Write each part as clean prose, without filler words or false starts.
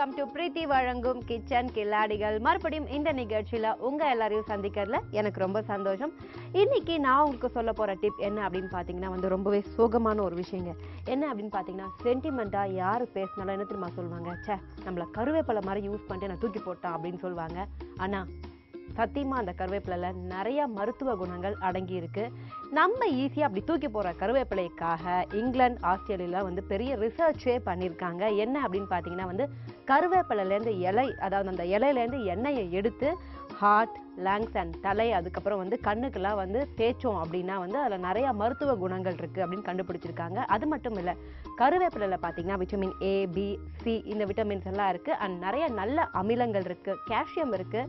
Welcome to பிரீத்தி வழங்கும் kitchen கில்லாடிகள். மறுபடியும் இந்த நிகழ்ச்சியில உங்க எல்லாரையும் சந்திக்கிறதுல எனக்கு ரொம்ப சந்தோஷம். இன்னைக்கு நான் உங்களுக்கு சொல்ல போற டிப் என்ன அப்படின்னு பாத்தீங்கன்னா ரொம்பவே சோகமான ஒரு விஷயங்க. என்ன அப்படின்னு பாத்தீங்கன்னா, சென்டிமெண்டா யாரு பேசினாலும் என்ன தெரியுமா சொல்லுவாங்க, சே நம்மள கருவேப்பிலை மாதிரி யூஸ் பண்ணிட்டு நான் தூக்கி போட்டான் அப்படின்னு சொல்லுவாங்க. ஆனா சத்தியமா அந்த கருவேப்பிலையில நிறைய மருத்துவ குணங்கள் அடங்கி இருக்கு. நம்ம ஈஸியா அப்படி தூக்கி போற கருவேப்பிலைக்காக இங்கிலாந்து, ஆஸ்திரேலியால பெரிய ரிசர்ச்சே பண்ணியிருக்காங்க. என்ன அப்படின்னு பாத்தீங்கன்னா கருவேப்பிலையில இருந்து இலை, அதாவது அந்த இலையில இருந்து எண்ணெயை எடுத்து ஹார்ட், லங்ஸ் அண்ட் தலை, அதுக்கப்புறம் கண்ணுக்கெல்லாம் தேய்ச்சோம் அப்படின்னா அதுல நிறைய மருத்துவ குணங்கள் இருக்கு அப்படின்னு கண்டுபிடிச்சிருக்காங்க. அது மட்டும் இல்ல, கருவேப்பிலையில பாத்தீங்கன்னா விட்டமின் A, B, C இந்த விட்டமின்ஸ் எல்லாம் இருக்கு. அண்ட் நிறைய நல்ல அமிலங்கள் இருக்கு, கால்சியம் இருக்கு.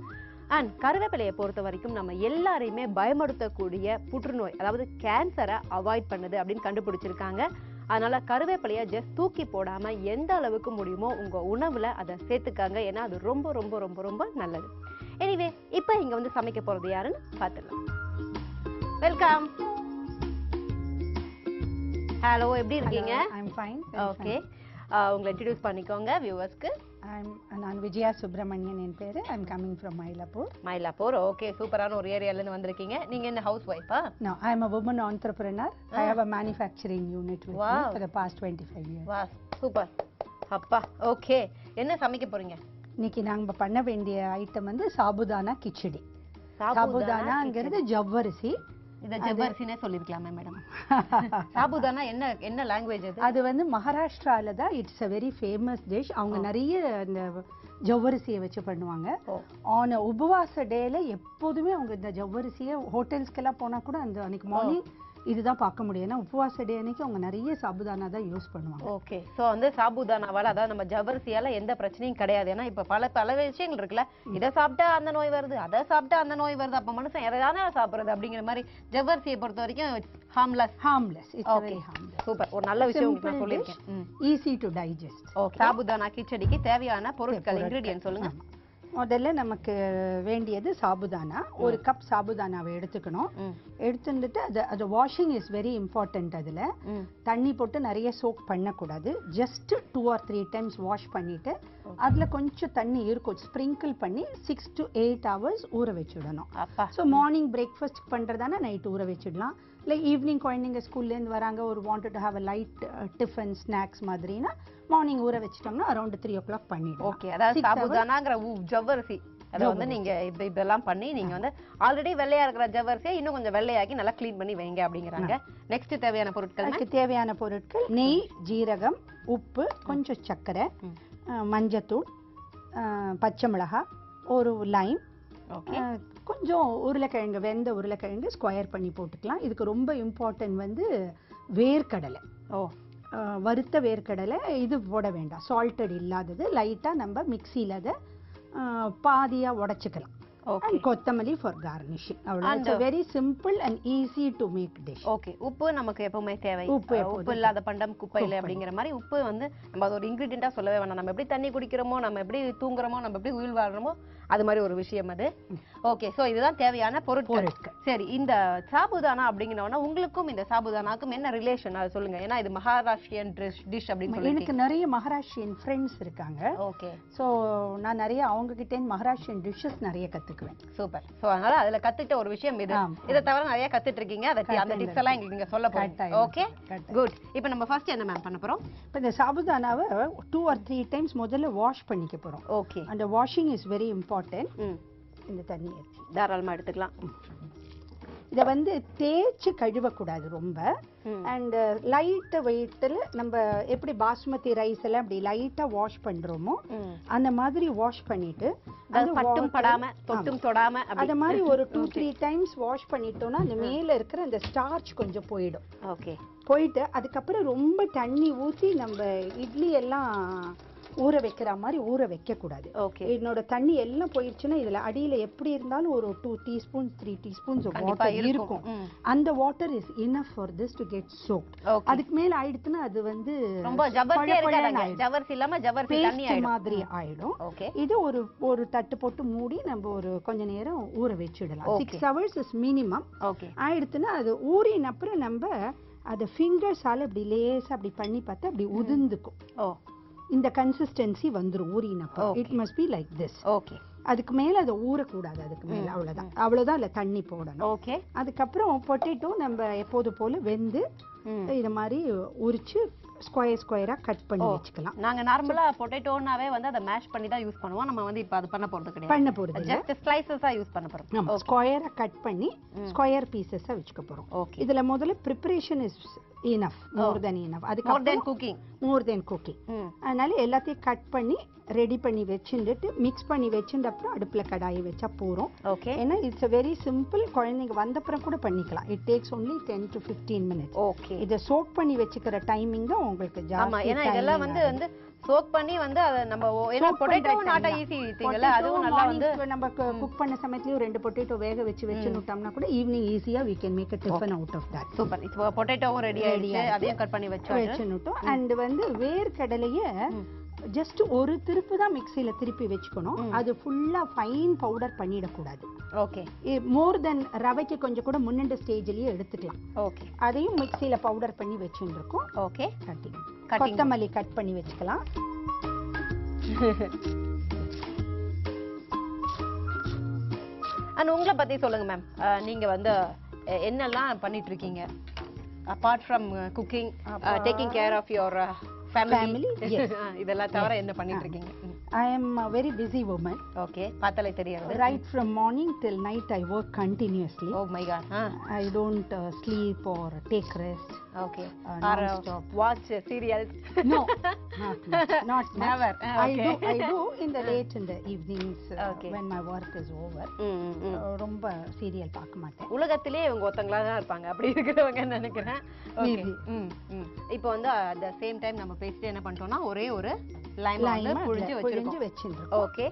அண்ட் கருவேப்பிலையை பொறுத்த வரைக்கும் நம்ம எல்லாரையுமே பயமுறுத்தக்கூடிய புற்றுநோய், அதாவது கேன்சரை அவாய்ட் பண்ணுது அப்படின்னு கண்டுபிடிச்சிருக்காங்க. அதனால கருவேப்பிலையை ஜஸ்ட் தூக்கி போடாம எந்த அளவுக்கு முடியுமோ உங்க உணவுல அதை சேர்த்துக்காங்க. ஏன்னா அது ரொம்ப ரொம்ப ரொம்ப ரொம்ப நல்லது. எனிவே இப்போ இங்க சமைக்க போறது யாருன்னு பார்த்துடலாம். வெல்கம். ஹலோ, எப்படி இருக்கீங்க? I'm fine. ஓகே, உங்களை இன்ட்ரடியூஸ் பண்ணிக்கோங்க வியூவர்ஸ்க்கு. நான் விஜயா சுப்ரமணியன் என் பேரு. I'm coming from Mylapore. Mylapore. Okay, சூப்பரான ஒரு ஏரியால இருந்து வந்திருக்கீங்க. நீங்க என்ன house வைஃபா? No, I'm a woman entrepreneur. I have a manufacturing unit with me for the past 25 years. வா, சூப்பர். அப்பா, ஓகே. என்ன சமைக்க போறீங்க? இன்னைக்கு நாங்க பண்ண வேண்டிய ஐட்டம் சாபுதானா கிச்சடி. சாபுதானாங்கிறது ஜவ்வரிசி. இத ஜவ்வரிசினே சொல்லிருக்கலாமே மேடம். சாபுதானா என்ன லாங்குவேஜ் அது? அது மகாராஷ்டிரால தான் it's a very famous dish. அவங்க நிறைய இந்த ஜவ்வரிசியை வச்சு பண்ணுவாங்க. ஆன் உபவாச டேல எப்போதுமே அவங்க இந்த ஜவ்வரிசியை ஹோட்டல்ஸ்க்கெல்லாம் போனா கூட அந்த அன்னைக்கு மார்னிங் இதுதான் பார்க்க முடியும். ஏன்னா உபவாச டே அன்னைக்கு அவங்க நிறைய சாபுதானா தான் யூஸ் பண்ணுவாங்க. ஓகே, ஸோ சாபுதானாவால அதாவது நம்ம ஜவ்வரிசியால எந்த பிரச்சனையும் கிடையாது. ஏன்னா இப்ப பல விஷயங்கள் இருக்குல்ல, இதை சாப்பிட்டா அந்த நோய் வருது, அதை சாப்பிட்டா அந்த நோய் வருது, அப்ப மனுஷன் எதைதானே சாப்பிடுறது அப்படிங்கிற மாதிரி ஜவ்வரிசியை பொறுத்த வரைக்கும் harmless. It's very harmless. Super, ஒரு நல்ல விஷயம் நான் சொல்லிருக்கேன். Easy to digest. Okay, sabudana கிச்சடிக்கு தேவையான பொருட்கள், இன்கிரிடியன்ட் சொல்லுங்க. முதல்ல நமக்கு வேண்டியது சாபுதானா. ஒரு கப் சாபுதானாவை எடுத்துக்கணும். எடுத்துட்டு அது வாஷிங் இஸ் வெரி இம்பார்ட்டன்ட். அதுல தண்ணி போட்டு நிறைய சோக் பண்ணக்கூடாது. ஜஸ்ட் 2 or 3 டைம்ஸ் வாஷ் பண்ணிட்டு அதுல கொஞ்சம் தண்ணி இருக்கும் ஸ்ப்ரிங்கிள் பண்ணி 6 to 8 hours ஊற வச்சுடணும். ஸோ மார்னிங் பிரேக்ஃபாஸ்ட் பண்றதானா நைட் ஊற வச்சிடலாம். இல்லை ஈவினிங் குழந்தைங்க ஸ்கூல்லேருந்து வராங்க, ஒரு wanted to have a light tiffin snacks மாதிரினா மார்னிங் ஊற வச்சிட்டோம்னா அரௌண்ட் 3 o'clock பண்ணிடுவோம். ஓகே, அதாவது சாபுதானாங்கிற ஜவ்வரிசி அதை நீங்க இதெல்லாம் பண்ணி நீங்க ஆல்ரெடி வெள்ளையா இருக்கிற ஜவ்வரிசியை இன்னும் கொஞ்சம் வெள்ளையாக்கி நல்லா கிளீன் பண்ணி வைங்க அப்படிங்கிறாங்க. நெக்ஸ்ட் தேவையான பொருட்கள் நெய், ஜீரகம், உப்பு, கொஞ்சம் சர்க்கரை, மஞ்சத்தூள், பச்சை மிளகாய், ஒரு லைம், கொஞ்சம் உருளைக்கிழங்கு, வெந்த உருளைக்கிழங்கு ஸ்கொயர் பண்ணி போட்டுக்கலாம். இதுக்கு ரொம்ப இம்பார்ட்டன்ட் வேர்க்கடலை. வறுத்த வேர்க்கடலை இது போட வேண்டாம், சால்டட் இல்லாதது. லைட்டா நம்ம மிக்சியில அதை பாதியா உடைச்சுக்கலாம். கொத்தமல்லி ஃபார் கார்னிஷிங். அவ்வளவு very simple and easy to make dish. Okay, உப்பு நமக்கு எப்பவுமே தேவை. உப்பு இல்லாத பண்டம் குப்பையில அப்படிங்கிற மாதிரி உப்பு நம்ம அது ஒரு இன்கிரிடியண்டா சொல்லவே வேணாம். நம்ம எப்படி தண்ணி குடிக்கிறோமோ, நம்ம எப்படி தூங்குறோமோ, நம்ம எப்படி உயிர் வாழ்றோமோ அது மாதிரி ஒரு விஷயம் அது. ஓகே, சோ இதுதான் தேவையான பொருட்கள். சரி, இந்த சாபுதானா அப்படிங்கிறவனா உங்களுக்கும் இந்த சாபுதானாக்கும் என்ன ரிலேஷன் அது சொல்லுங்க. ஏன்னா இது மகாராஷ்டிரியன் டிஷ் அப்படின்னு சொல்லி எனக்கு நிறைய மகாராஷ்டிரியன் ஃப்ரெண்ட்ஸ் இருக்காங்க. ஓகே, சோ நான் நிறைய அவங்க கிட்ட மகாராஷ்டிரியன் டிஷ்ஷஸ் நிறைய கத்துக்குவேன். சூப்பர். சோ அதனால அதுல கத்துக்கிட்ட ஒரு விஷயம் இது. இத தவிர நிறைய கத்துட்டு இருக்கீங்க. அந்த டிப்ஸ் எல்லாம் எங்களுக்கு நீங்க சொல்ல போறீங்க. Okay, good. இப்போ நம்ம ஃபர்ஸ்ட் என்ன மேம் பண்ண போறோம்? இப்போ இந்த சாபுதானாவை 2 or 3 டைம்ஸ் முதல்ல வாஷ் பண்ணிக்க போறோம். ஓகே, அந்த வாஷிங் இஸ் வெரி இம்பார்ட்டன்ட். இந்த தண்ணி தாராளமா எடுத்துக்கலாம். இதை தேய்ச்சி கழுவக்கூடாது ரொம்ப. அண்ட் லைட் வெயிட்ல நம்ம எப்படி பாஸ்மதி ரைஸ் எல்லாம் அப்படி லைட்டா வாஷ் பண்றோமோ அந்த மாதிரி வாஷ் பண்ணிட்டு பட்டும் படாம தொட்டும் தொடாம அத மாதிரி ஒரு 2-3 டைம்ஸ் வாஷ் பண்ணிட்டோம்னா அந்த மேல இருக்கிற அந்த ஸ்டார்ச் கொஞ்சம் போயிடும். ஓகே, போயிட்டு அதுக்கப்புறம் ரொம்ப தண்ணி ஊத்தி நம்ம இட்லி எல்லாம் ஊற வைக்கிற மாதிரி ஊற வைக்க கூடாது. என்னோட தண்ணி எல்லாம் போயிடுச்சுன்னா இதுல அடியில எப்படி இருந்தாலும் ஒரு 2 teaspoons 3 teaspoons வாட்டர் இருக்கும். அந்த water is enough for this to get shocked. அதுக்கு மேல ஆயிடுச்சுன்னா அது ரொம்ப ஜவ்வரிசி இல்லாம ஜவ்வரிசி தண்ணி மாதிரி ஆயிடும். இது ஒரு தட்டு போட்டு மூடி நம்ம ஒரு கொஞ்ச நேரம் ஊற வச்சிடலாம். 6 hours இஸ் மினிமம். ஆயிடுச்சுன்னா அது ஊறின அப்புறம் நம்ம அதை ஃபிங்கர்ஸால இப்படி லேசா அப்படி பண்ணி பார்த்தா அப்படி உதிர்ந்துக்கும். இந்த கன்சிஸ்டன்சி வந்துரும் ஊறினப்போ. It must be like this. Okay. அதுக்கு மேல அதை ஊறக்கூடாது. அதுக்கு மேல அவ்வளவுதான் இல்ல தண்ணி போடணும். ஓகே. அதுக்கப்புறம் பொட்டேட்டோ நம்ம எப்போது போல வெந்து இது மாதிரி உரிச்சு ஸ்கொயரா கட் பண்ணி வச்சுக்கலாம். நாங்க நார்மலா பொட்டேட்டோனாவே வந்து அதை மேஷ் பண்ணி தான் யூஸ் பண்ணுவோம். நம்ம வந்து இப்ப அது பண்ண போறது கிடையாது. பண்ண போறது இல்ல. ஜஸ்ட் ஸ்லைசஸா யூஸ் பண்ண போறோம். ஸ்கொயரா கட் பண்ணி ஸ்கொயர் பீசஸா வச்சுக்க போறோம். இதுல முதல்ல preparation is enough, more than enough. அதுக்கு more than cooking. அதனால எல்லாத்தையும் கட் பண்ணி ரெடி பண்ணி வச்சுட்டு மிக்ஸ் பண்ணி வச்சுட்டு அப்புறம் அடுப்புல கடாயை வச்சா போறோம். ஏன்னா இட்ஸ் a very simple. குழந்தைங்க வந்த அப்புறம் கூட பண்ணிக்கலாம். it takes only 10 to 15 minutes. இத சோக் பண்ணி வச்சுக்கிற டைமிங் தான் உங்களுக்கு ஜாஸ்தி. ஆமா, ஏன்னா இதெல்லாம் வந்து சோக் பண்ணி வந்து அத நம்ம ஏன்னா பொட்டேட்டோ நாட் ஈஸி ஈட்டிங்கல, அதுவும் நல்லா வந்து நம்ம குக் பண்ண சமயத்துல ரெண்டு பொட்டேட்டோ வேக வச்சுட்டோம்னா கூட ஈவினிங் ஈஸியா we can make a tiffin out of that. Super. இப்போ பொட்டேட்டோவும் ரெடி ஆயிடுச்சு. அதையும் கட் பண்ணி வச்சுட்டோம். and வந்து வேர்க்கடலையை ஜஸ்ட் ஒரு திருப்பு தான் மிக்ஸில திருப்பி வச்சுக்கணும். அது ஃபுல்லா ஃபைன் பவுடர் பண்ணிடக்கூடாது. ஓகே. மோர் தென் ரவைக்கு கொஞ்சம் கூட முன்னெண்டு ஸ்டேஜ்லயே எடுத்துக்கலாம். ஓகே. அதையும் மிக்ஸில பவுடர் பண்ணி வச்சுருக்கோம். ஓகே. கொத்தமல்லி கட் பண்ணி வச்சுக்கலாம். அண்ட் உங்களை பத்தி சொல்லுங்க மேம். நீங்க வந்து என்னெல்லாம் பண்ணிட்டு இருக்கீங்க apart from cooking, taking care of your family? Yes. இதெல்லாம் தவிர என்ன பண்ணிட்டு இருக்கீங்க? I am a very busy woman. Okay. பார்த்தாலே தெரியுது. Right from morning till night I work continuously. Oh my god. I don't sleep or take rest. Okay. Or watch serials? No. Not never. Okay. I do in the late in the evenings when my work is over. ரொம்ப serial பார்க்க மாட்டேன். உலகத்திலே இவங்க ஒருத்தங்களா தான் இருப்பாங்க அப்படி இருக்கிறவங்க நினைக்கிறேன். ஓகே. இப்போ வந்து at the same time நம்ம பேசிட்டு என்ன பண்ணிட்டோம்னா ஒரே ஒரு லைம் வந்து புழிஞ்சு வச்சிருக்கோம். ஓகே.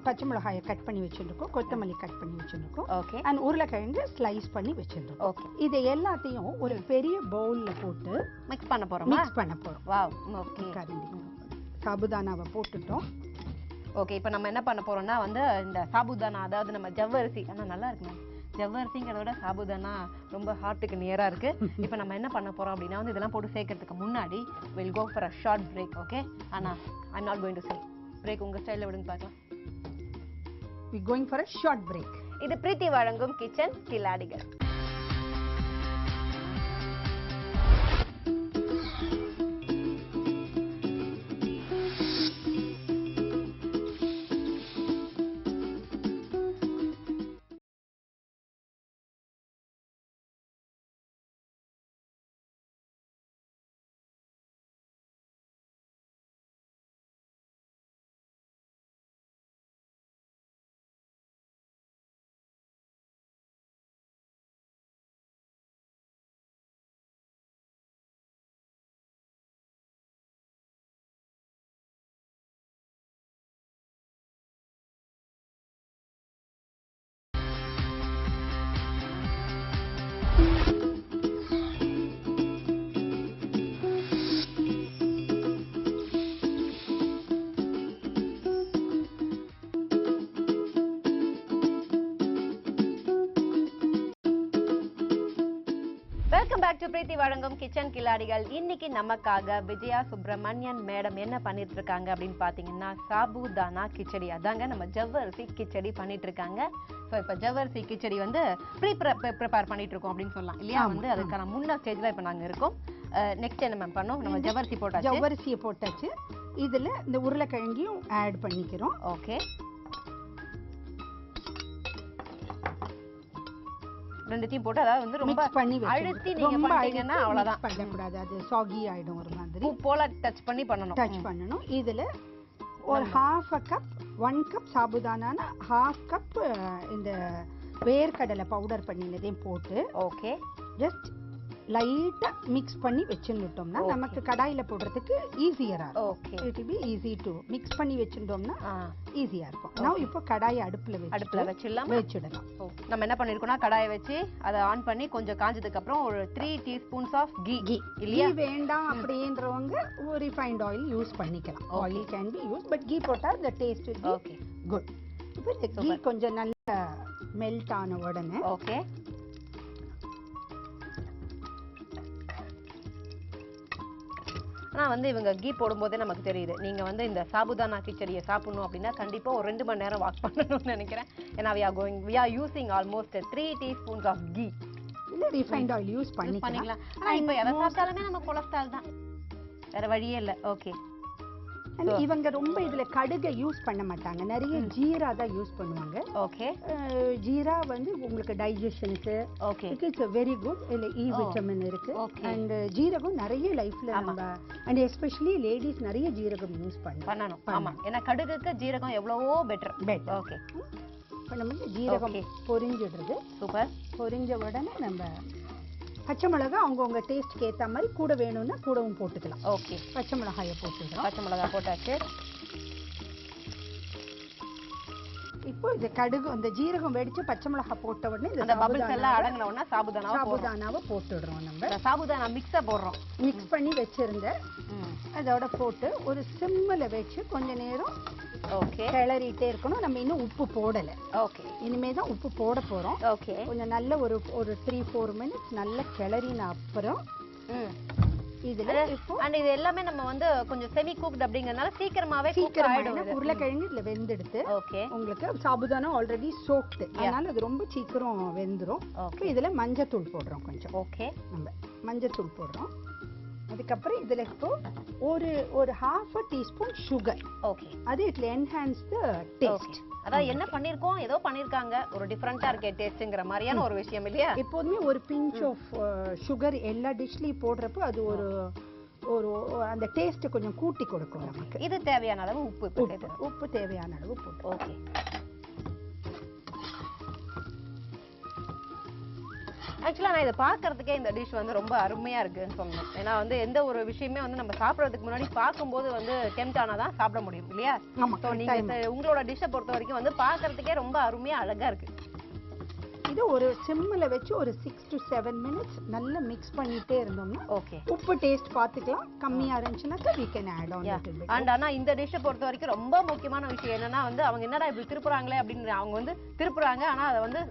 பச்சை மிளகாயை கட் பண்ணி வச்சிருக்கோம். கொத்தமல்லி கட் பண்ணி வச்சிருக்கோம். ஓகே. அண்ட் உருளைக்கிழங்கு ஸ்லைஸ் பண்ணி வச்சிருக்கோம். ஓகே. இது எல்லாத்தையும் ஒரு பெரிய பவுல்ல போட்டு மிக்ஸ் பண்ண போறோமா? வாவ். ஓகே. சாபுதானாவை போட்டுட்டோம். ஓகே. இப்போ நம்ம என்ன பண்ண போறோம்னா வந்து இந்த சாபுதானா, அதாவது நம்ம ஜவ்வரிசி, ஆனா நல்லா இருக்கு மேம். ஜவ்வரிசிங்கிறத விட சாபுதானா ரொம்ப ஹார்ட்டுக்கு நியரா இருக்கு. இப்போ நம்ம என்ன பண்ண போறோம் அப்படின்னா வந்து இதெல்லாம் போட்டு சேர்க்கறதுக்கு முன்னாடி we'll go for a short break. Okay. ஆனா I'm not going to say break. உங்க ஸ்டைல்ல விடுங்க பார்க்கலாம். We going for a short break. இது பிரீத்தி வழங்கும் கிச்சன் கில்லாடிகள். வெல்கம் பேக் டு பிரீத்தி வழங்கும் கிச்சன் கில்லாடிகள். இன்னைக்கு நமக்காக விஜயா சுப்பிரமணியன் மேடம் என்ன பண்ணிட்டு இருக்காங்க அப்படின்னு பாத்தீங்கன்னா சாபுதானா கிச்சடி. அதாங்க நம்ம ஜவ்வரிசி கிச்சடி பண்ணிட்டு இருக்காங்க. ஸோ இப்போ ஜவ்வரிசி கிச்சடி வந்து ப்ரிப்பேர் பண்ணிட்டு இருக்கோம் அப்படின்னு சொல்லலாம் இல்லையா? வந்து அதுக்கான முன்ன ஸ்டேஜ்ல இப்போ நாங்க இருக்கோம். நெக்ஸ்ட் என்ன மேம் பண்ணோம்? நம்ம ஜவ்வரிசியை போட்டாச்சு. இதுல இந்த உருளைக்கிழங்கையும் ஆட் பண்ணிக்கிறோம். ஓகே. ரெண்டுத்தையும் போட்டு அதாவது வந்து ரொம்ப அழுத்தி நீங்க பண்ணீங்கன்னா அவ்வளவுதான். பண்ணக்கூடாது, அது சாகி ஆயிடும் ஒரு மாதிரி. பூ போல டச் பண்ணணும். இதுல ஒரு half a cup 1 கப் சாபுதானானா half கப் இந்த வேர்க்கடலை பவுடர் பண்ணினதையும் போட்டு ஓகே ஜஸ்ட் லைட்டா மிக்ஸ் பண்ணி வச்சுட்டோம்னா நமக்கு கடாயில போடுறதுக்கு ஈஸியரா இருக்கும். Okay. It will be easy to mix பண்ணி வச்சுட்டோம்னா ஈஸியா இருக்கும். நான் இப்போ கடாயை அடுப்புல வச்சிடலாம். நம்ம என்ன பண்ணிருக்கோம்னா கடாயை வச்சு அதை ஆன் பண்ணி கொஞ்சம் காஞ்சதுக்கு அப்புறம் ஒரு 3 teaspoons ஆஃப் கீ இல்லையா? வேண்டாம் அப்படின்றவங்க ஒரு ரிஃபைன்ட் ஆயில் யூஸ் பண்ணிக்கலாம். Oil can be use, but ghee போட்டா the taste will be good. இப்போ கீ கொஞ்சம் நல்லா மெல்ட் ஆன உடனே ஓகே ஆனா வந்து இவங்க கீ போடும்போதே நமக்கு தெரியுது நீங்க வந்து இந்த சாபுதானா கிச்சடியை சாப்பிடணும் அப்படின்னா கண்டிப்பா ஒரு 2 மணி நேரம் வாக் பண்ணணும்னு நினைக்கிறேன். ஏன்னா we are using almost 3 teaspoons of ghee. இல்ல ரிஃபைண்ட் ஆயில் யூஸ் பண்ணிக்கலாம். ஆனா இப்போ எதை சாப்பிட்டாலுமே நம்ம கொலஸ்ட்ரால் தான், வேற வழியே இல்ல. ஓகே. இவங்க ரொம்ப இதுல கடுகை யூஸ் பண்ண மாட்டாங்க, நிறைய ஜீரா தான் யூஸ் பண்ணுவாங்க. ஓகே. ஜீரா வந்து உங்களுக்கு டைஜஷனுக்கு ஓகே, இட்ஸ் வெரி குட். இல்ல இ விட்டமின் இருக்கு. அண்ட் ஜீரகம் நிறைய லைஃப்ல நம்ம அண்ட் எஸ்பெஷலி லேடிஸ் நிறைய ஜீரகம் யூஸ் பண்ணணும். ஆமா, ஏன்னா கடுகுக்கு ஜீரகம் எவ்வளவோ பெட்டர். ஓகே. இப்போ நம்ம ஜீரகம் பொரிஞ்சிடுறது. சூப்பர். பொரிஞ்ச உடனே நம்ம பச்சை மிளகாய் அவங்கவுங்க டேஸ்ட்க்கு ஏற்ற மாதிரி கூட வேணும்னா கூடவும் போட்டுக்கலாம். ஓகே. பச்சை மிளகாயை போட்டுக்கலாம். பச்சை மிளகாய் போட்டாச்சு. இப்போ இந்த கடுகு அந்த ஜீரகம் வெடிச்சு பச்சை மிளகாய் போட்ட உடனே இந்த பபிள்ஸ் எல்லாம் அடங்கின உடனே சாபுதானாவை போட்டுடுறோம். நம்ம சாபுதானா மிக்ஸை போடுறோம். மிக்ஸ் பண்ணி வச்சிருந்த அதோட போட்டு ஒரு சிம்மில் வச்சு கொஞ்ச நேரம் கிளறிட்டே இருக்கணும். நம்ம இன்னும் உப்பு போடலை. ஓகே. இனிமே தான் உப்பு போட போறோம். ஓகே. கொஞ்சம் நல்ல ஒரு 3-4 மினிட்ஸ் நல்லா கிளறின அப்புறம் இதுல இப்போ அண்ட் இது எல்லாமே நம்ம வந்து கொஞ்சம் செமி குக்ட் அப்படிங்கறனால சீக்கிரமாவே உருளைக்கிழங்கு இதுல வெந்துடுது. ஓகே. உங்களுக்கு சாபுதானா ஆல்ரெடி சோக்டு, அதனால அது ரொம்ப சீக்கிரம் வெந்துரும். இப்போ இதுல மஞ்சத்தூள் போடுறோம் கொஞ்சம். ஓகே. நம்ம மஞ்சத்தூள் போடுறோம். அதுக்கப்புறம் இதுல இப்போ ஒரு half a teaspoon sugar. Okay. அது இட்ல என்ஹான்ஸ் தி டேஸ்ட். அதான் என்ன பண்ணிருக்கோம், ஏதோ பண்ணிருக்காங்க, ஒரு டிஃபரண்டா இருக்கே டேஸ்ட்ங்கற மாதிரியான ஒரு விஷயம் இல்லையா? எப்போதுமே ஒரு பிஞ்ச் ஆஃப் சுகர் எல்லா டிஷ்லயும் போடுறப்போ அது ஒரு அந்த டேஸ்ட் கொஞ்சம் கூட்டி கொடுக்கும் நமக்கு. இது தேவையான அளவு உப்பு தேவையான அளவு போட்டு. ஓகே. ஆக்சுவலா நான் இதை பாக்குறதுக்கே இந்த டிஷ் வந்து ரொம்ப அருமையா இருக்குன்னு சொல்லணும். ஏன்னா வந்து எந்த ஒரு விஷயமே வந்து நம்ம சாப்பிடறதுக்கு முன்னாடி பார்க்கும்போது வந்து டெம்ப்ட் ஆனாதான் சாப்பிட முடியும் இல்லையா? நீங்க உங்களோட டிஷ்ஷை பொறுத்த வரைக்கும் வந்து பாக்குறதுக்கே ரொம்ப அருமையா அழகா இருக்கு. இது ஒரு சிம்மில் வச்சு ஒரு 6 to 7 மினிட்ஸ் நல்லா மிக்ஸ் பண்ணிட்டே இருந்தோம்னா ஓகே. உப்பு டேஸ்ட் பார்த்துக்கலாம். கம்மியா இருந்துச்சுனாக்கா we can add on a little bit. And ஆனா இந்த டிஷ்ஷை பொறுத்த வரைக்கும் ரொம்ப முக்கியமான விஷயம் என்னன்னா வந்து அவங்க என்னடா இப்படி திருப்புறாங்களே அப்படின்னு அவங்க வந்து திருப்புறாங்க. ஆனா அதை வந்து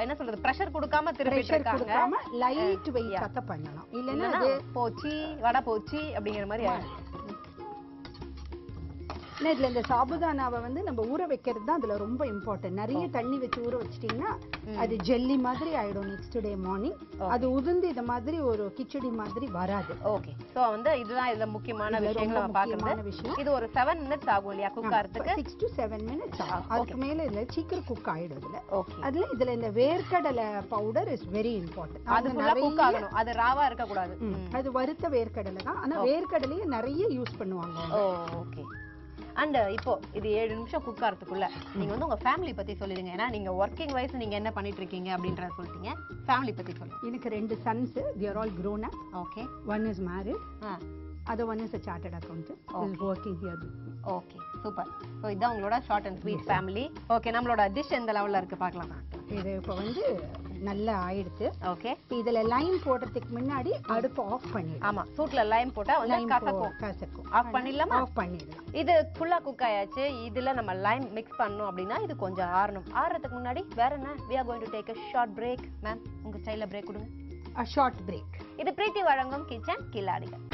என்ன சொல்றது, பிரஷர் கொடுக்காம திருப்பிட்டு இருக்காங்க. லைட் வெயிட்டா பண்ணணும். இல்லன்னா அது போச்சி வடை போச்சி அப்படிங்கிற மாதிரி இதுல இந்த சாபுதானாவை வந்து நம்ம ஊற வைக்கிறது தான் அதுல ரொம்ப இம்பார்ட்டன்ட். நிறைய தண்ணி வச்சு ஊற வச்சிட்டீங்கன்னா அது ஜெல்லி மாதிரி ஆயிடும். நெக்ஸ்ட் டே மார்னிங் அது உதிர்ந்து இந்த மாதிரி ஒரு கிச்சடி மாதிரி வராது. ஓகே. சோ வந்து இதுதான் இதுல முக்கியமான விஷயங்களை பார்க்கறது. இது ஒரு 7 மினிட்ஸ் ஆகும் இல்லையா குக் ஆகிறதுக்கு? 6 to 7 மினிட்ஸ் ஆகும். அதுக்கு மேல இல்ல சீக்கிரம் குக் ஆயிடும் இதுல. அதுல இதுல இந்த வேர்க்கடலை பவுடர் இஸ் வெரி இம்பார்ட்டன்ட். அது ஃபுல்லா குக் ஆகணும், அது ராவா இருக்க கூடாது. அது வறுத்த வேர்க்கடலை தான். ஆனா வேர்க்கடலையே நிறைய யூஸ் பண்ணுவாங்க. ஓகே. அண்ட் இப்போ இது 7 நிமிஷம் குக் ஆகிறதுக்குள்ள நீங்க வந்து உங்க ஃபேமிலி பத்தி சொல்லிடுங்க. ஏன்னா நீங்க ஒர்க்கிங் வைஸ் நீங்க என்ன பண்ணிட்டு இருக்கீங்க அப்படின்றத சொல்லிட்டீங்க. ஃபேமிலி பத்தி சொல்லுங்க. எனக்கு 2 sons, they are all grown up. Okay. One is married. Other one is a chartered accountant. He is working here with me. Okay, super. So இதான் உங்களோட short and sweet family. Okay, நம்மளோட dish எந்த லெவல்ல இருக்கு பார்க்கலாம். இது இப்போ வந்து நல்லா ஆயிடுச்சு. ஓகே. இதுல லைம் போடுறதுக்கு முன்னாடி அடுப்பு ஆஃப் பண்ணிடலாம். ஆமா, சூட்ல லைம் போட்டா வந்து கசக்கும். ஆஃப் பண்ணிடலாமா? ஆஃப் பண்ணிடலாம். இது ஃபுல்லா குக் ஆயாச்சு. இதுல நம்ம லைம் மிக்ஸ் பண்ணனும் அப்படினா இது கொஞ்சம் ஆறணும். ஆறதுக்கு முன்னாடி வேற என்ன? we are going to take a short break. Ma'am, உங்க ஸ்டைல்ல பிரேக் கொடுங்க. a short break. இது பிரீத்தி வழங்கும் கிச்சன் கில்லாடிகள்.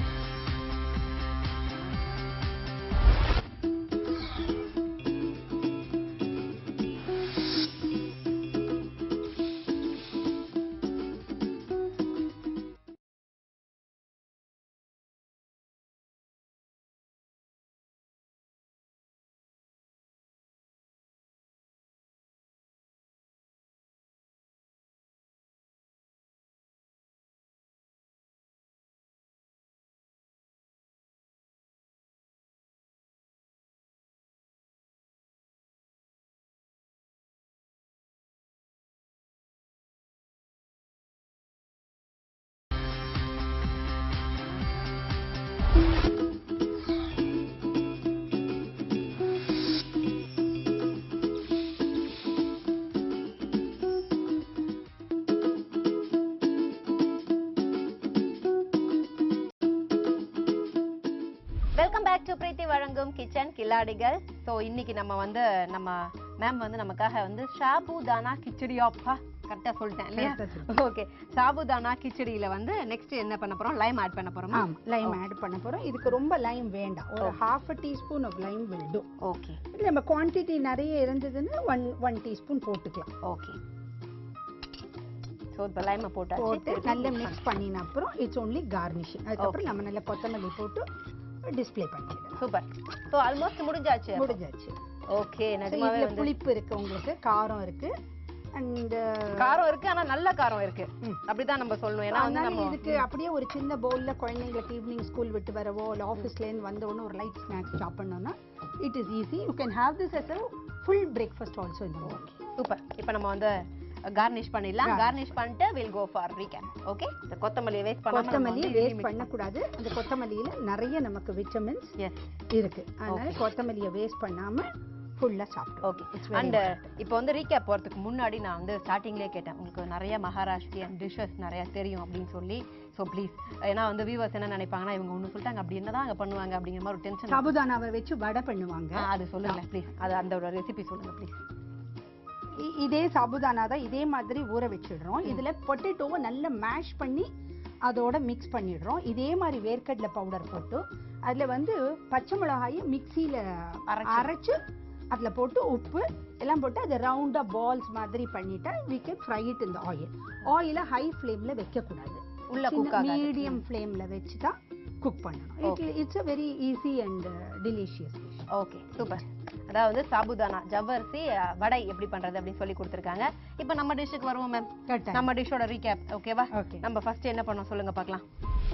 வெல்கம் பேக் டு பிரீத்தி வழங்கும் கிச்சன் கில்லாடிகள். ஸோ இன்னைக்கு நம்ம மேம் வந்து நமக்காக வந்து சாபுதானா கிச்சடியாப்பா கரெக்டா சொல்லிட்டேன் இல்லையா? ஓகே, சாபுதானா கிச்சடியில வந்து நெக்ஸ்ட் என்ன பண்ண போறோம்? லைம் ஆட் பண்ண போறோமா? ஆமா, லைம் ஆட் பண்ண போறோம். இதுக்கு ரொம்ப லைம் வேண்டாம். ஒரு half a teaspoon of lime will do. Okay. நம்ம குவாண்டிட்டி நிறைய இருந்ததுன்னா 1 teaspoon போட்டுக்கலாம். ஓகே. சோ இப்ப லைம் போட்டு நல்லா மிக்ஸ் பண்ணின அப்புறம் இட்ஸ் only garnishing. அதுக்கு அப்புறம் நம்ம நல்ல கொத்தமல்லி போட்டு டிஸ்ப்ளே பண்ணிடலாம். சூப்பர். சோ ஆல்மோஸ்ட் முடிஞ்சாச்சு. ஓகே, நிஜமாவே வந்து புளிப்பு இருக்கு, உங்களுக்கு காரம் இருக்கு, அண்ட் காரம் இருக்கு, ஆனா நல்ல காரம் இருக்கு. அப்படிதான் நம்ம சொல்லணும். ஏன்னா வந்து நம்ம இதுக்கு அப்படியே ஒரு சின்ன பவுல்ல குழந்தைங்களுக்கு ஈவினிங் ஸ்கூல் விட்டு வரவோ இல்ல ஆபீஸ்ல இருந்து வந்த உடனே ஒரு லைட் ஸ்நாக்ஸ் சாப் பண்ணோம்னா it is easy. You can have this as a full breakfast also in the morning. Super. இப்போ நம்ம வந்து கார்னிஷ் பண்ணிடலாம். கார்னிஷ் பண்ணிட்டு we'll go for recap. Okay, இந்த கொத்தமல்லியை வேஸ்ட் பண்ண கூடாது. அந்த கொத்தமல்லியில நிறைய நமக்கு விட்டமின்ஸ் இருக்கு. அதனால கொத்தமல்லியை வேஸ்ட் பண்ணாம ஃபுல்லா சாப்பிடு. ஓகே. அண்ட் இப்போ வந்து ரீகேப் போறதுக்கு முன்னாடி நான் வந்து ஸ்டார்டிங்லேயே கேட்டேன், உங்களுக்கு நிறைய மகாராஷ்டிரியன் டிஷ்ஷஸ் நிறைய தெரியும் அப்படின்னு சொல்லி. ஸோ ப்ளீஸ், ஏன்னா வந்து வியூவர்ஸ் என்ன நினைப்பாங்கன்னா, இவங்க ஒன்று சொல்லிட்டாங்க அப்படி என்னதான் அங்கே பண்ணுவாங்க அப்படிங்கிற மாதிரி ஒரு டென்ஷன். சாபுதானாவை வச்சு வடை பண்ணுவாங்க. அது சொல்லுங்க ப்ளீஸ், அது அந்த ரெசிபி சொல்லுங்க ப்ளீஸ். இதே சாபுதானா தான் இதே மாதிரி ஊற வச்சிடுறோம். இதுல பொட்டேட்டோவை நல்லா மேஷ் பண்ணி அதோட மிக்ஸ் பண்ணிடுறோம். இதே மாதிரி வேர்க்கடலை பவுடர் போட்டு அதுல வந்து பச்சை மிளகாயை மிக்சியில அரைச்சு அதுல போட்டு உப்பு எல்லாம் போட்டு அதை ரவுண்டா பால்ஸ் மாதிரி பண்ணிட்டா we can fry it in the oil. ஆயில ஹை ஃப்ளேம்ல வைக்க கூடாது, உள்ள குக் ஆகாது, மீடியம் ஃப்ளேம்ல வச்சு தான் குக் பண்ணணும். It's a very easy and delicious dish. Okay, super. அதாவது சாபுதானா ஜவ்வரிசி வடை எப்படி பண்றது அப்படின்னு சொல்லி கொடுத்துருக்காங்க. இப்போ நம்ம டிஷ்ஷுக்கு வருவோம் மேம். நம்ம டிஷ்ஷோட ரீகேப் ஓகேவா? நம்ம ஃபர்ஸ்ட் என்ன பண்ணோம் சொல்லுங்க பார்க்கலாம்.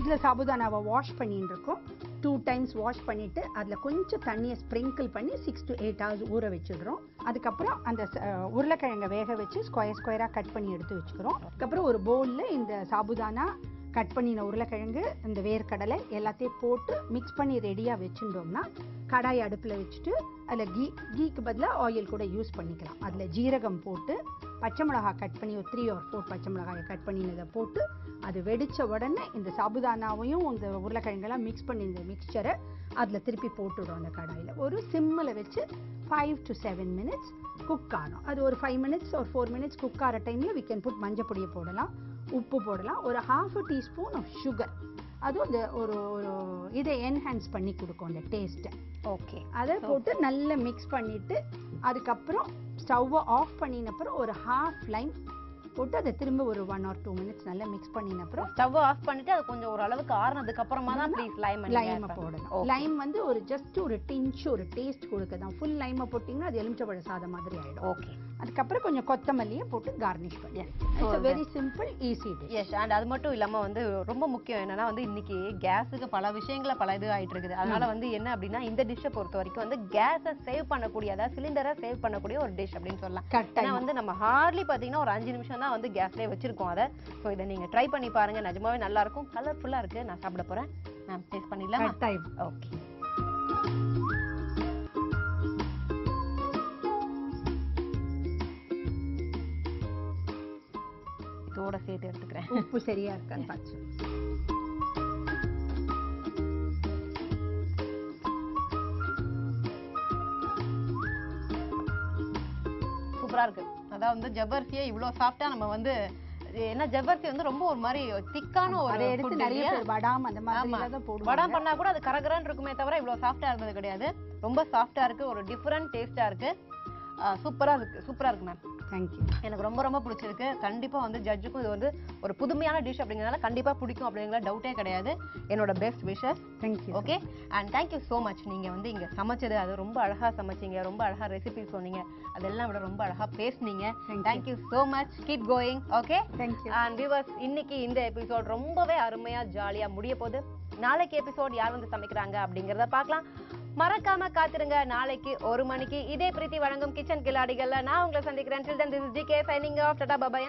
இதுல சாபுதானாவை வாஷ் பண்ணிட்டு இருக்கோம். 2 times வாஷ் பண்ணிட்டு அதுல கொஞ்சம் தண்ணியை ஸ்ப்ரிங்கிள் பண்ணி 6 to 8 hours ஊற வச்சிடுறோம். அதுக்கப்புறம் அந்த உருளைக்கிழங்கை வேக வச்சு ஸ்கொயரா கட் பண்ணி எடுத்து வச்சுக்கிறோம். அதுக்கப்புறம் ஒரு பவுல்ல இந்த சாபுதானா கட் பண்ணின உருளைக்கிழங்கு இந்த வேர்க்கடலை எல்லாத்தையும் போட்டு மிக்ஸ் பண்ணி ரெடியாக வச்சுட்டோம்னா கடாய் அடுப்பில் வச்சுட்டு அதில் கீக்கு பதிலாக ஆயில் கூட யூஸ் பண்ணிக்கலாம். அதில் ஜீரகம் போட்டு பச்சை மிளகாய் கட் பண்ணி ஒரு 3 or 4 பச்சை மிளகாயை கட் பண்ணினதை போட்டு அது வெடித்த உடனே இந்த சாபுதானாவையும் இந்த உருளைக்கிழங்கெல்லாம் மிக்ஸ் பண்ணி இந்த மிக்சரை அதில் திருப்பி போட்டுவிடும். அந்த கடாயில் ஒரு சிம்மில் வச்சு 5 to 7 minutes குக் ஆகும். அது ஒரு 5 minutes or 4 minutes குக் ஆகிற டைமில் we can put மஞ்சள் பொடியை போடலாம், உப்பு போடலாம், ஒரு half a teaspoon of sugar. அதுவும் இந்த ஒரு இதை என்ஹான்ஸ் பண்ணி கொடுக்கும் அந்த டேஸ்ட்டை. ஓகே, அதை போட்டு நல்லா மிக்ஸ் பண்ணிட்டு அதுக்கப்புறம் ஸ்டவ்வை ஆஃப் பண்ணினப்புறம் ஒரு ஹாஃப் லைம் போட்டு அதை திரும்ப ஒரு 1 or 2 minutes நல்லா மிக்ஸ் பண்ணின அப்புறம் ஸ்டவ் ஆஃப் பண்ணிட்டு அது கொஞ்சம் ஒரு அளவுக்கு ஆறுனதுக்கு அப்புறமா தான் ப்ளீஸ் லைம் போடணும். லைம் வந்து ஒரு ஜஸ்ட் ஒரு டிஞ்ச் ஒரு டேஸ்ட் கொடுக்கதான். ஃபுல் லைமை போட்டிங்கன்னா அது எலுமிச்சம்பழ சாதம் மாதிரி ஆயிடும். ஓகே, அதுக்கப்புறம் கொஞ்சம் கொத்தமல்லியை போட்டு கார்னிஷ் பண்ணி. It's very simple easy dish. Yes, and அது மட்டும் இல்லாமல் வந்து ரொம்ப முக்கியம் என்னன்னா வந்து இன்னைக்கு கேஸுக்கு பல விஷயங்களை பல இது ஆயிட்டு இருக்குது. அதனால வந்து என்ன அப்படின்னா இந்த டிஷ்ஷை பொறுத்த வரைக்கும் வந்து கேஸை சேவ் பண்ணக்கூடிய, அதாவது சிலிண்டரை சேவ் பண்ணக்கூடிய ஒரு டிஷ் அப்படின்னு சொல்லலாம். ஏன்னா வந்து நம்ம ஹார்ட்லி பார்த்தீங்கன்னா ஒரு 5 நிமிஷம் தான் வந்து கேஸ்லேயே வச்சிருக்கோம் அதை. ஸோ இதை நீங்க ட்ரை பண்ணி பாருங்க, நிஜமாவே நல்லா இருக்கும், கலர்ஃபுல்லா இருக்கு. நான் சாப்பிட போறேன். நான் டேஸ்ட் பண்ணிடலாம். ஓகே, இதோட சேர்த்து எடுத்துக்கிறேன். உப்பு சரியா இருக்கான்னு பார்த்து. சூப்பரா இருக்கு. அதாவது வந்து ஜவ்வரிசியை இவ்வளவு சாப்பிட்டா நம்ம வந்து என்ன ஜவ்வரிசி வந்து ரொம்ப ஒரு மாதிரி திக்கான ஒரு எடுத்து நிறைய பேர் வடாம் அந்த மாதிரி தான் போடுவாங்க. வடாம் பண்ணா கூட அது கரகரன்னு இருக்குமே தவிர இவ்வளவு சாஃப்டா இருந்தது கிடையாது. ரொம்ப சாஃப்டா இருக்கு, ஒரு டிஃபரண்ட் டேஸ்டா இருக்கு. சூப்பரா இருக்கு மேம். தேங்க்யூ. எனக்கு ரொம்ப ரொம்ப பிடிச்சிருக்கு. கண்டிப்பா வந்து ஜட்ஜுக்கும் இது வந்து ஒரு புதுமையான டிஷ் அப்படிங்கிறதுனால கண்டிப்பா பிடிக்கும் அப்படிங்கிற டவுட்டே கிடையாது. என்னோட best wishes. Thank you. Okay, and thank you so much. நீங்க வந்து இங்க சமைச்சது அது ரொம்ப அழகா சமைச்சீங்க, ரொம்ப அழகா ரெசிபி சொன்னீங்க, அதெல்லாம் விட ரொம்ப அழகா பேசுனீங்க. Thank you so much. Keep going. Okay, thank you. And viewers, இன்னைக்கு இந்த எபிசோட் ரொம்பவே அருமையா ஜாலியா முடிய போகுது. நாளைக்கு எபிசோட் யார் வந்து சமைக்கிறாங்க அப்படிங்கிறத பார்க்கலாம். மறக்காம காத்திருங்க. நாளைக்கு 1 மணிக்கு இதே பிரீத்தி வழங்கும் கிச்சன் கில்லாடிகள்ல நான் உங்களை சந்திக்கிறேன். Till then, this is GK signing off. Tata, bye bye.